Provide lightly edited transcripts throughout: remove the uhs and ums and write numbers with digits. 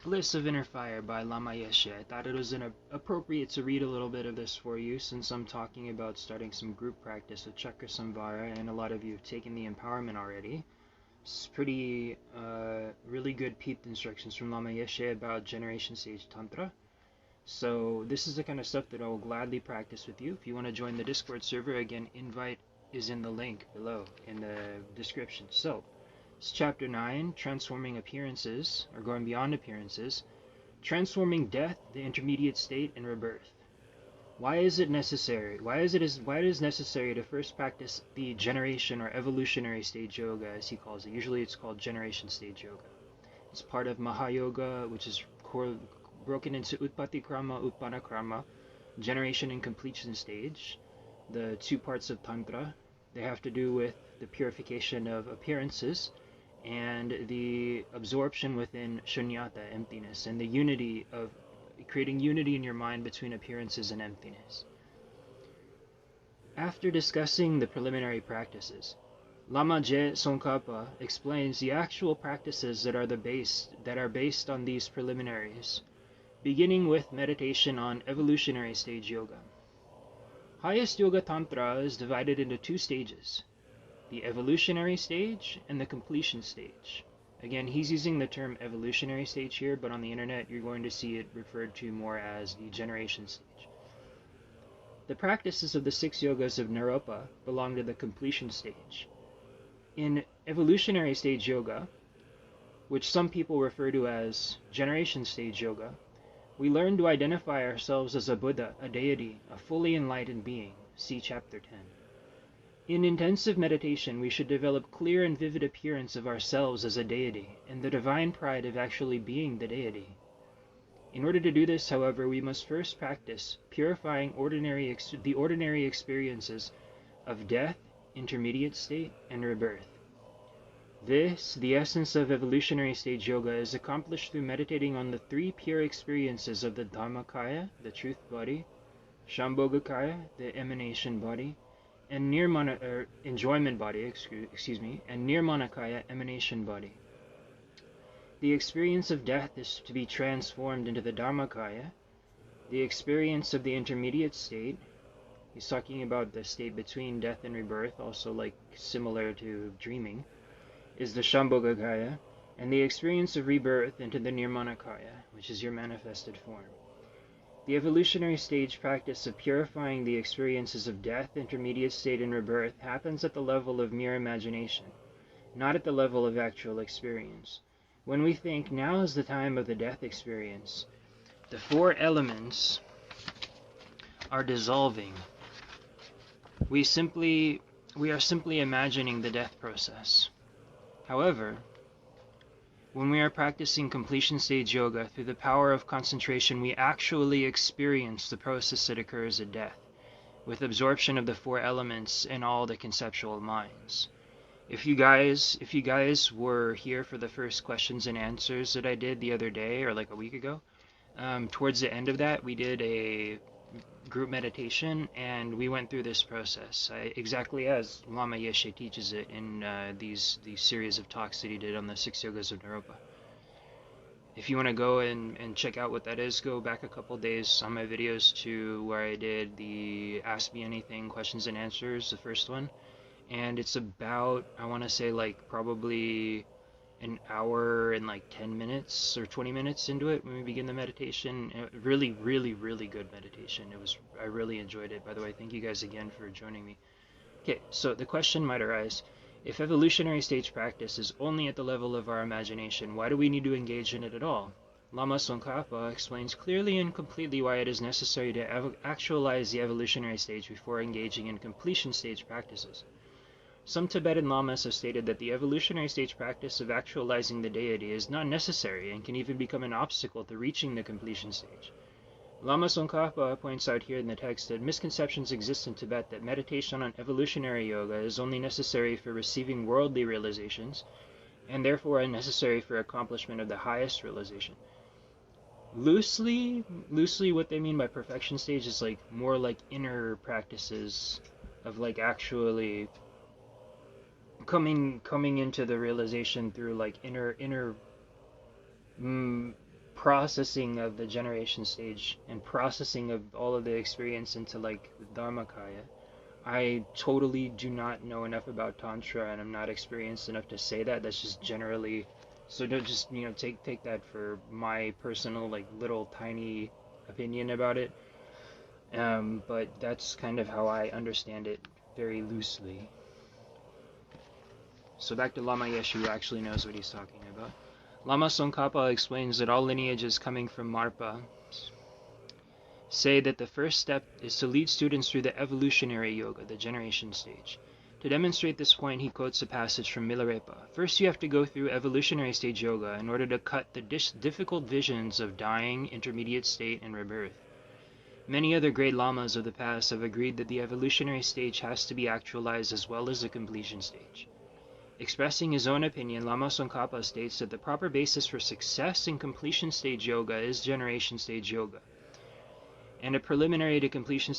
Bliss of Inner Fire by Lama Yeshe. I thought it was appropriate to read a little bit of this for you since I'm talking about starting some group practice with Chakra Samvara, and a lot of you have taken the empowerment already. It's pretty, really good peeped instructions from Lama Yeshe about Generation Stage Tantra. So this is the kind of stuff that I will gladly practice with you. If you want to join the Discord server, again, invite is in the link below in the description. So, it's Chapter 9, Transforming Appearances, or Going Beyond Appearances, Transforming Death, the Intermediate State, and Rebirth. Why is it necessary? Why is it necessary to first practice the generation or evolutionary stage yoga, as he calls it? Usually it's called generation stage yoga. It's part of Mahayoga, which is broken into Utpatti Krama, Utpana Krama, generation and completion stage. The two parts of Tantra, they have to do with the purification of appearances and the absorption within shunyata, emptiness, and the unity of creating unity in your mind between appearances and emptiness. After discussing the preliminary practices, Lama Je Tsongkhapa explains the actual practices that are based on these preliminaries, beginning with meditation on evolutionary stage yoga. Highest Yoga Tantra is divided into two stages: the evolutionary stage and the completion stage. Again, he's using the term evolutionary stage here, but on the internet you're going to see it referred to more as the generation stage. The practices of the 6 yogas of Naropa belong to the completion stage. In evolutionary stage yoga, which some people refer to as generation stage yoga, we learn to identify ourselves as a Buddha, a deity, a fully enlightened being. See Chapter 10. In intensive meditation, we should develop clear and vivid appearance of ourselves as a deity, and the divine pride of actually being the deity. In order to do this, however, we must first practice purifying the ordinary experiences of death, intermediate state, and rebirth. This, the essence of evolutionary stage yoga, is accomplished through meditating on the 3 pure experiences of the Dharmakaya, the truth body, Shambhogakaya, the emanation body, and enjoyment body, and Nirmanakaya, emanation body. The experience of death is to be transformed into the Dharmakaya. The experience of the intermediate state, he's talking about the state between death and rebirth, also like similar to dreaming, is the Shambhogakaya, and the experience of rebirth into the Nirmanakaya, which is your manifested form. The evolutionary stage practice of purifying the experiences of death, intermediate state, and rebirth happens at the level of mere imagination, not at the level of actual experience. When we think, now is the time of the death experience, the 4 elements are dissolving. We are simply imagining the death process. However, when we are practicing completion stage yoga, through the power of concentration, we actually experience the process that occurs at death, with absorption of the 4 elements in all the conceptual minds. If you guys were here for the first questions and answers that I did the other day, or like a week ago, towards the end of that, we did a group meditation, and we went through this process exactly as Lama Yeshe teaches it in these series of talks that he did on the 6 yogas of Naropa. If you want to go and check out what that is, go back a couple days on my videos to where I did the Ask Me Anything questions and answers, the first one, and it's about, I want to say, like probably an hour and like 10 minutes or 20 minutes into it when we begin the meditation. Really, really, really good meditation. I really enjoyed it. By the way, thank you guys again for joining me. Okay, so the question might arise, if evolutionary stage practice is only at the level of our imagination, why do we need to engage in it at all? Lama Tsongkhapa explains clearly and completely why it is necessary to actualize the evolutionary stage before engaging in completion stage practices. Some Tibetan lamas have stated that the evolutionary stage practice of actualizing the deity is not necessary and can even become an obstacle to reaching the completion stage. Lama Tsongkhapa points out here in the text that misconceptions exist in Tibet that meditation on evolutionary yoga is only necessary for receiving worldly realizations, and therefore unnecessary for accomplishment of the highest realization. Loosely what they mean by perfection stage is like more like inner practices of like actually coming into the realization through like inner processing of the generation stage and processing of all of the experience into like the Dharmakaya. I totally do not know enough about Tantra, and I'm not experienced enough to say that. That's just generally, so don't just, take that for my personal, like, little tiny opinion about it. But that's kind of how I understand it very loosely. So back to Lama Yeshe, who actually knows what he's talking about. Lama Tsongkhapa explains that all lineages coming from Marpa say that the first step is to lead students through the evolutionary yoga, the generation stage. To demonstrate this point, he quotes a passage from Milarepa. First, you have to go through evolutionary stage yoga in order to cut the difficult visions of dying, intermediate state, and rebirth. Many other great lamas of the past have agreed that the evolutionary stage has to be actualized as well as the completion stage. Expressing his own opinion, Lama Tsongkhapa states that the proper basis for success in completion stage yoga is generation stage yoga. And as a preliminary to completion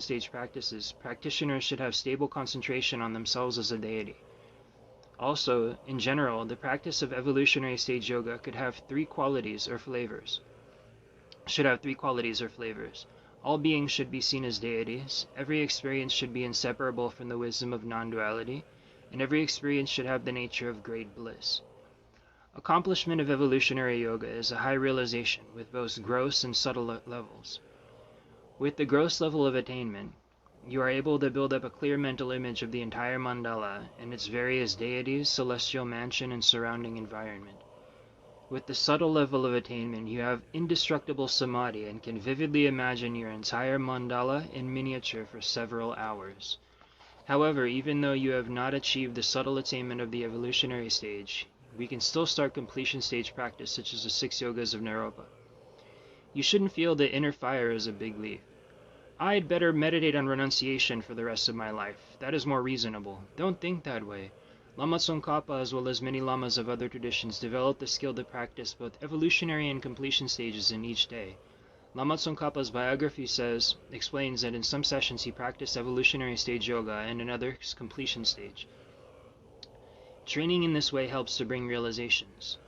stage practices, practitioners should have stable concentration on themselves as a deity. Also, in general, the practice of evolutionary stage yoga could have three qualities or flavors. All beings should be seen as deities, every experience should be inseparable from the wisdom of non-duality, and every experience should have the nature of great bliss. Accomplishment of evolutionary yoga is a high realization with both gross and subtle levels. With the gross level of attainment, you are able to build up a clear mental image of the entire mandala and its various deities, celestial mansion, and surrounding environment. With the subtle level of attainment, you have indestructible samadhi and can vividly imagine your entire mandala in miniature for several hours. However, even though you have not achieved the subtle attainment of the evolutionary stage, we can still start completion stage practice, such as the 6 yogas of Naropa. You shouldn't feel the inner fire is a big leap. I'd better meditate on renunciation for the rest of my life. That is more reasonable. Don't think that way. Lama Tsongkhapa, as well as many lamas of other traditions, developed the skill to practice both evolutionary and completion stages in each day. Lama Tsongkhapa's biography explains that in some sessions he practiced evolutionary stage yoga and in others completion stage. Training in this way helps to bring realizations.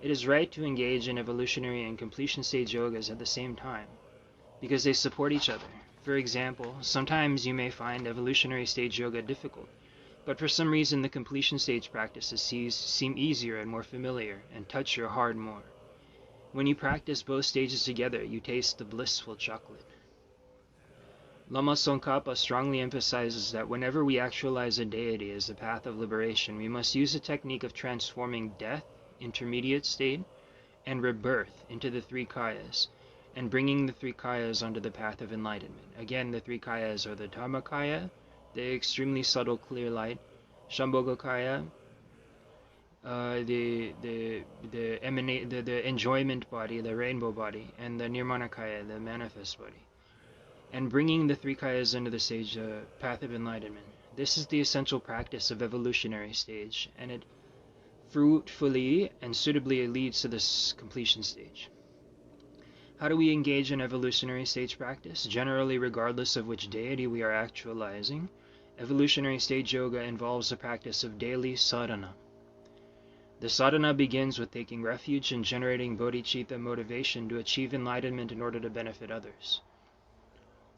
It is right to engage in evolutionary and completion stage yogas at the same time, because they support each other. For example, sometimes you may find evolutionary stage yoga difficult, but for some reason the completion stage practices seem easier and more familiar, and touch your heart more. When you practice both stages together, you taste the blissful chocolate. Lama Tsongkhapa strongly emphasizes that whenever we actualize a deity as the path of liberation, we must use the technique of transforming death, intermediate state, and rebirth into the 3 Kaias, and bringing the 3 Kaias onto the path of enlightenment. Again, the 3 Kaias are the Dharmakaya, the extremely subtle clear light, Shambhogakaya, the enjoyment body, the rainbow body, and the Nirmanakaya, the manifest body, and bringing the 3 Kaias into the stage, path of enlightenment. This is the essential practice of evolutionary stage, and it fruitfully and suitably leads to this completion stage. How do we engage in evolutionary stage practice? Generally, regardless of which deity we are actualizing, evolutionary stage yoga involves the practice of daily sadhana. The sadhana begins with taking refuge in generating bodhicitta motivation to achieve enlightenment in order to benefit others.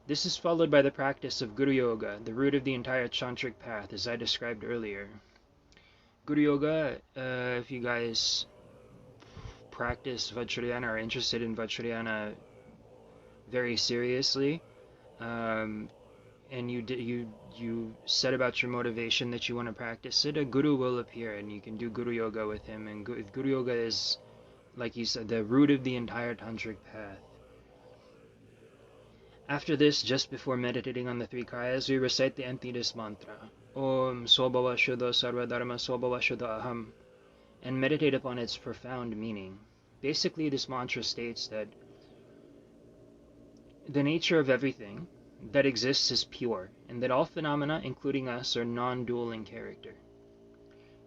This is followed by the practice of Guru Yoga, the root of the entire Tantric path, as I described earlier. Guru Yoga, if you guys practice Vajrayana or are interested in Vajrayana very seriously, and you set about your motivation that you want to practice it, a guru will appear and you can do Guru Yoga with him. And Guru Yoga is, like he said, the root of the entire Tantric path. After this, just before meditating on the 3 Kaias, we recite the Antidis Mantra, Om Swabhava Shuddha Sarvadharma Swabhava Shuddha Aham, and meditate upon its profound meaning. Basically, this mantra states that the nature of everything that exists is pure, and that all phenomena, including us, are non-dual in character.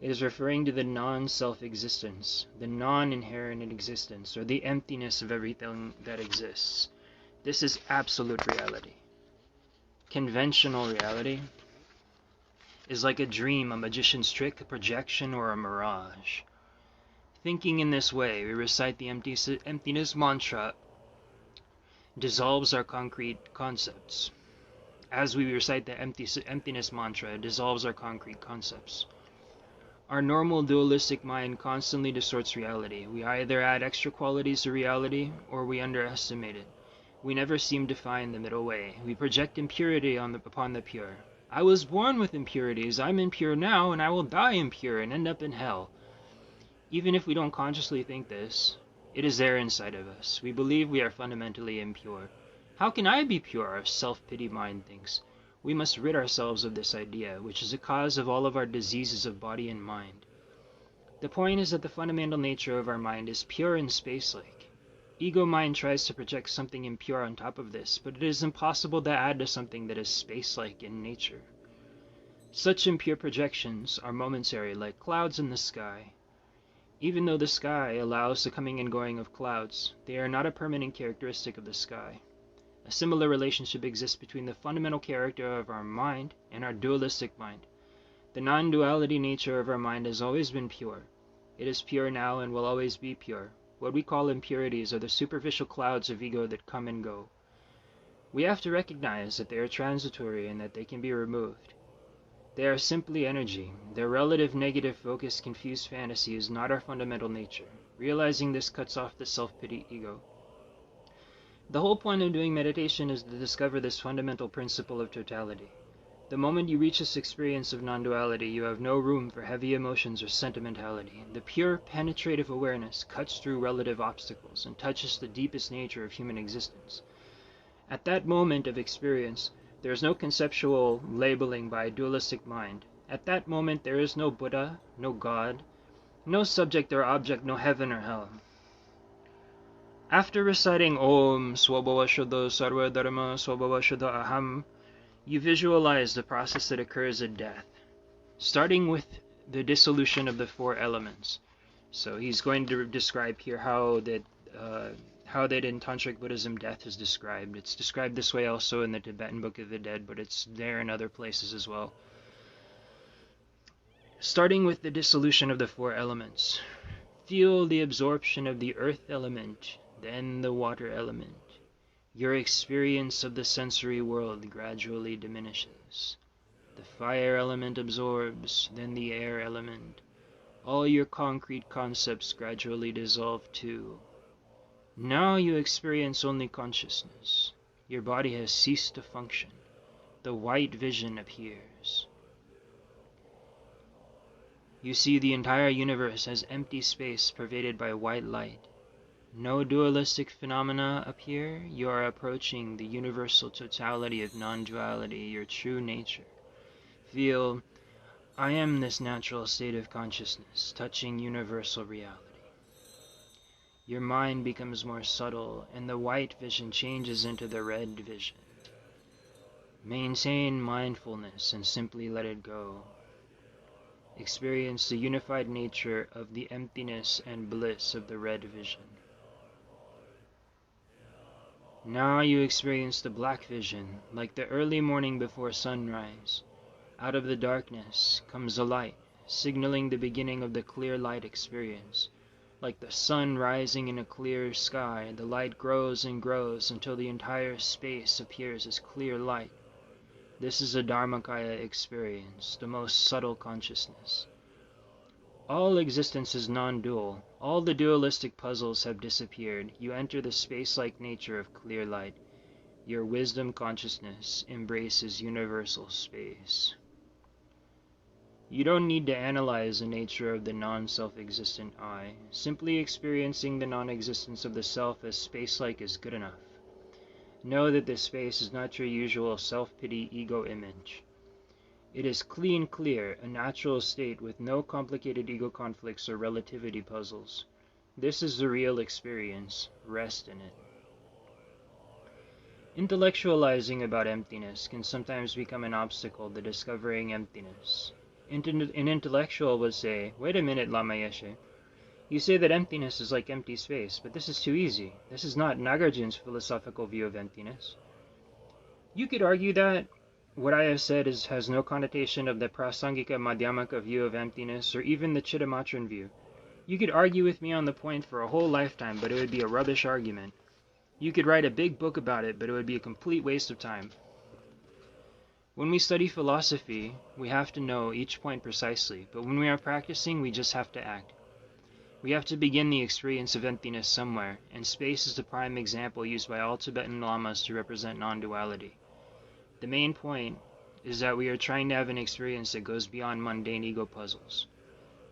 It is referring to the non-self-existence, the non-inherent existence, or the emptiness of everything that exists. This is absolute reality. Conventional reality is like a dream, a magician's trick, a projection, or a mirage. Thinking in this way, we recite the Emptiness Mantra, dissolves our concrete concepts. As we recite the Emptiness Mantra, it dissolves our concrete concepts. Our normal dualistic mind constantly distorts reality. We either add extra qualities to reality, or we underestimate it. We never seem to find the middle way. We project impurity upon the pure. I was born with impurities, I'm impure now, and I will die impure and end up in hell. Even if we don't consciously think this, it is there inside of us. We believe we are fundamentally impure. How can I be pure? Our self-pity mind thinks. We must rid ourselves of this idea, which is the cause of all of our diseases of body and mind. The point is that the fundamental nature of our mind is pure and space-like. Ego mind tries to project something impure on top of this, but it is impossible to add to something that is space-like in nature. Such impure projections are momentary, like clouds in the sky. Even though the sky allows the coming and going of clouds, they are not a permanent characteristic of the sky. A similar relationship exists between the fundamental character of our mind and our dualistic mind. The non-duality nature of our mind has always been pure. It is pure now and will always be pure. What we call impurities are the superficial clouds of ego that come and go. We have to recognize that they are transitory and that they can be removed. They are simply energy. Their relative negative focused confused fantasy is not our fundamental nature. Realizing this cuts off the self-pity ego. The whole point of doing meditation is to discover this fundamental principle of totality. The moment you reach this experience of non-duality, you have no room for heavy emotions or sentimentality. The pure, penetrative awareness cuts through relative obstacles and touches the deepest nature of human existence. At that moment of experience, there is no conceptual labeling by a dualistic mind. At that moment, there is no Buddha, no God, no subject or object, no heaven or hell. After reciting Om Swabhava Shuddha Sarva Dharma Swabhava Shuddha Aham, you visualize the process that occurs at death, starting with the dissolution of the four elements. So he's going to describe here how that in Tantric Buddhism death is described. It's described this way also in the Tibetan Book of the Dead, but it's there in other places as well. Starting with the dissolution of the four elements, feel the absorption of the earth element, then the water element. Your experience of the sensory world gradually diminishes. The fire element absorbs, then the air element. All your concrete concepts gradually dissolve too. Now you experience only consciousness. Your body has ceased to function. The white vision appears. You see the entire universe as empty space pervaded by white light. No dualistic phenomena appear. You are approaching the universal totality of non-duality, your true nature. Feel, I am this natural state of consciousness, touching universal reality. Your mind becomes more subtle, and the white vision changes into the red vision. Maintain mindfulness and simply let it go. Experience the unified nature of the emptiness and bliss of the red vision. Now you experience the black vision, like the early morning before sunrise. Out of the darkness comes a light, signaling the beginning of the clear light experience. Like the sun rising in a clear sky, the light grows and grows until the entire space appears as clear light. This is a Dharmakaya experience, the most subtle consciousness. All existence is non-dual. All the dualistic puzzles have disappeared. You enter the space-like nature of clear light. Your wisdom consciousness embraces universal space. You don't need to analyze the nature of the non-self-existent I. Simply experiencing the non-existence of the self as space-like is good enough. Know that this space is not your usual self-pity ego image. It is clean, clear, a natural state with no complicated ego conflicts or relativity puzzles. This is the real experience. Rest in it. Intellectualizing about emptiness can sometimes become an obstacle to discovering emptiness. An intellectual would say, wait a minute, Lama Yeshe. You say that emptiness is like empty space, but this is too easy. This is not Nagarjuna's philosophical view of emptiness. You could argue that what I have said has no connotation of the Prasangika Madhyamaka view of emptiness or even the Chittamatran view. You could argue with me on the point for a whole lifetime, but it would be a rubbish argument. You could write a big book about it, but it would be a complete waste of time. When we study philosophy, we have to know each point precisely, but when we are practicing, we just have to act. We have to begin the experience of emptiness somewhere, and space is the prime example used by all Tibetan lamas to represent non-duality. The main point is that we are trying to have an experience that goes beyond mundane ego puzzles.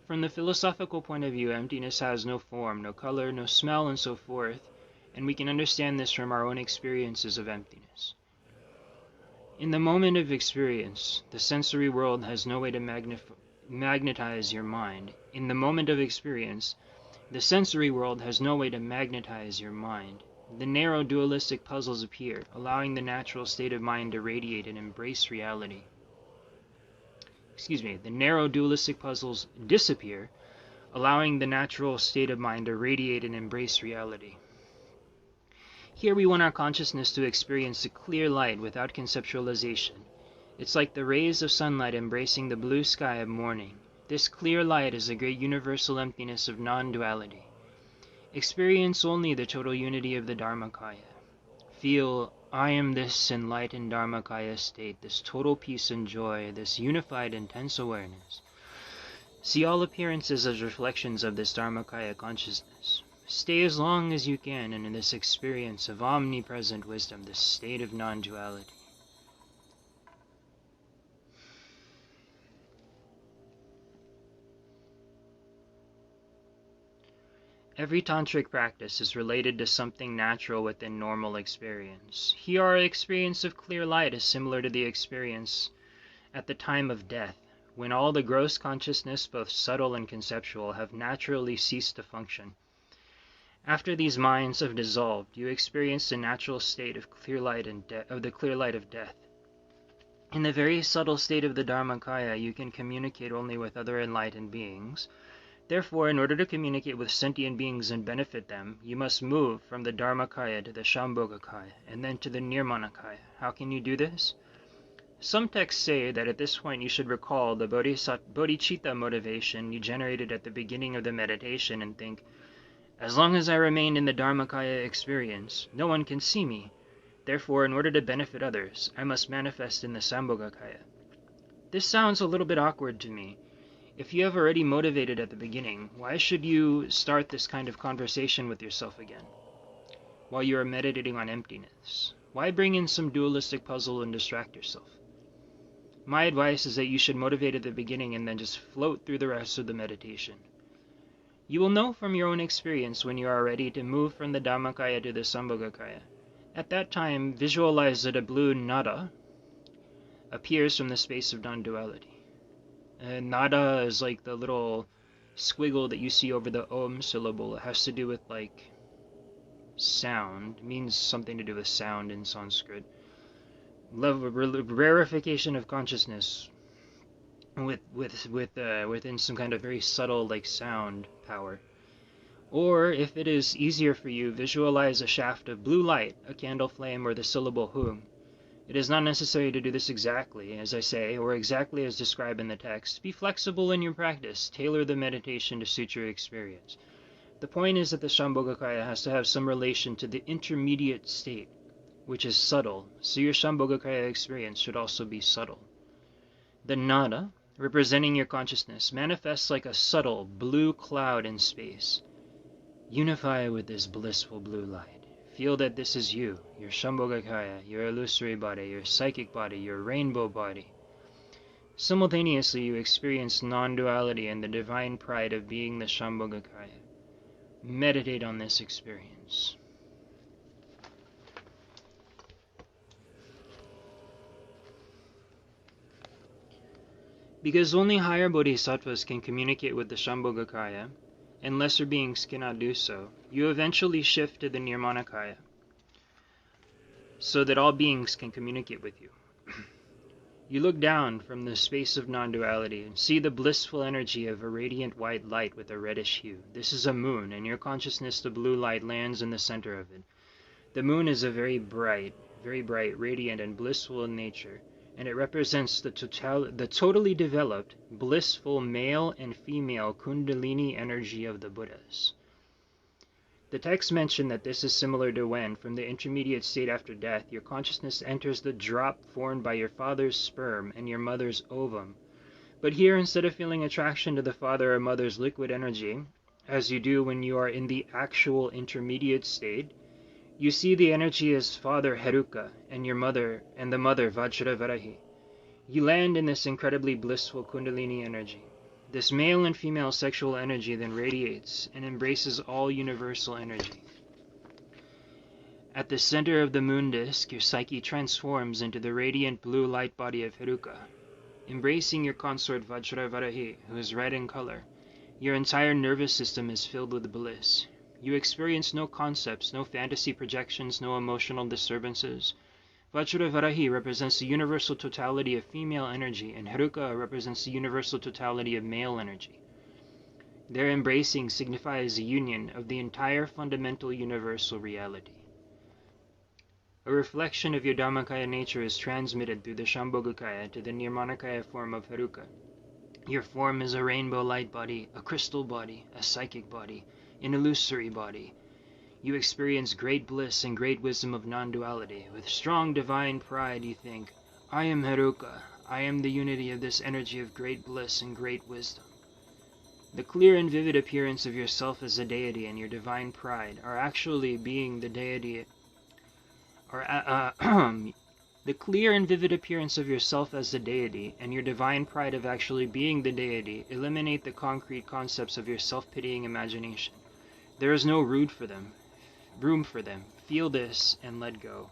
From the philosophical point of view, emptiness has no form, no color, no smell, and so forth, and we can understand this from our own experiences of emptiness. In the moment of experience, the sensory world has no way to magnetize your mind. In the moment of experience, the sensory world has no way to magnetize your mind. The narrow dualistic puzzles appear, allowing the natural state of mind to radiate and embrace reality. The narrow dualistic puzzles disappear, allowing the natural state of mind to radiate and embrace reality. Here we want our consciousness to experience a clear light without conceptualization. It's like the rays of sunlight embracing the blue sky of morning. This clear light is the great universal emptiness of non-duality. Experience only the total unity of the Dharmakaya. Feel, I am this enlightened Dharmakaya state, this total peace and joy, this unified intense awareness. See all appearances as reflections of this Dharmakaya consciousness. Stay as long as you can in this experience of omnipresent wisdom, this state of non-duality. Every tantric practice is related to something natural within normal experience. Here our experience of clear light is similar to the experience at the time of death, when all the gross consciousness, both subtle and conceptual, have naturally ceased to function. After these minds have dissolved, you experience the natural state of clear light of the clear light of death. In the very subtle state of the Dharmakaya, you can communicate only with other enlightened beings. Therefore, in order to communicate with sentient beings and benefit them, you must move from the Dharmakaya to the Shambhogakaya, and then to the Nirmanakaya. How can you do this? Some texts say that at this point you should recall the bodhicitta motivation you generated at the beginning of the meditation and think, as long as I remain in the Dharmakaya experience, no one can see me. Therefore, in order to benefit others, I must manifest in the Sambhogakaya. This sounds a little bit awkward to me. If you have already motivated at the beginning, why should you start this kind of conversation with yourself again, while you are meditating on emptiness? Why bring in some dualistic puzzle and distract yourself? My advice is that you should motivate at the beginning and then just float through the rest of the meditation. You will know from your own experience when you are ready to move from the Dhammakaya to the Sambhogakaya. At that time, visualize that a blue nada appears from the space of non-duality. Nada is like the little squiggle that you see over the Om syllable. It has to do with like sound. It means something to do with sound in Sanskrit. Rarefication of consciousness within some kind of very subtle like sound power. Or if it is easier for you, visualize a shaft of blue light, a candle flame, or the syllable hum. It is not necessary to do this exactly, as I say, or exactly as described in the text. Be flexible in your practice. Tailor the meditation to suit your experience. The point is that the Shambhogakaya has to have some relation to the intermediate state, which is subtle, so your Shambhogakaya experience should also be subtle. The nada, representing your consciousness, manifests like a subtle blue cloud in space. Unify with this blissful blue light. Feel that this is you, your Shambhogakaya, your illusory body, your psychic body, your rainbow body. Simultaneously, you experience non-duality and the divine pride of being the Shambhogakaya. Meditate on this experience. Because only higher bodhisattvas can communicate with the Shambhogakaya, and lesser beings cannot do so, you eventually shift to the Nirmanakaya, so that all beings can communicate with you. You look down from the space of non-duality and see the blissful energy of a radiant white light with a reddish hue. This is a moon, and your consciousness, the blue light, lands in the center of it. The moon is a very bright, radiant, and blissful in nature. and it represents the totally developed, blissful male and female Kundalini energy of the Buddhas. The text mentioned that this is similar to when, from the intermediate state after death, your consciousness enters the drop formed by your father's sperm and your mother's ovum. But here, instead of feeling attraction to the father or mother's liquid energy, as you do when you are in the actual intermediate state, you see the energy as Father Heruka and your mother and the mother Vajravarahi. You land in this incredibly blissful Kundalini energy. This male and female sexual energy then radiates and embraces all universal energy. At the center of the moon disk, your psyche transforms into the radiant blue light body of Heruka. Embracing your consort Vajravarahi, who is red in color, your entire nervous system is filled with bliss. You experience no concepts, no fantasy projections, no emotional disturbances. Vajravarahi represents the universal totality of female energy, and Heruka represents the universal totality of male energy. Their embracing signifies a union of the entire fundamental universal reality. A reflection of your Dhammakaya nature is transmitted through the Shambhogakaya to the Nirmanakaya form of Heruka. Your form is a rainbow light body, a crystal body, a psychic body, an illusory body. You experience great bliss and great wisdom of non-duality. With strong divine pride you think, I am Heruka, I am the unity of this energy of great bliss and great wisdom. The clear and vivid appearance of yourself as a deity and your divine pride are actually being the deity, the clear and vivid appearance of yourself as the deity and your divine pride of actually being the deity eliminate the concrete concepts of your self-pitying imagination. There is no room for them. Feel this and let go.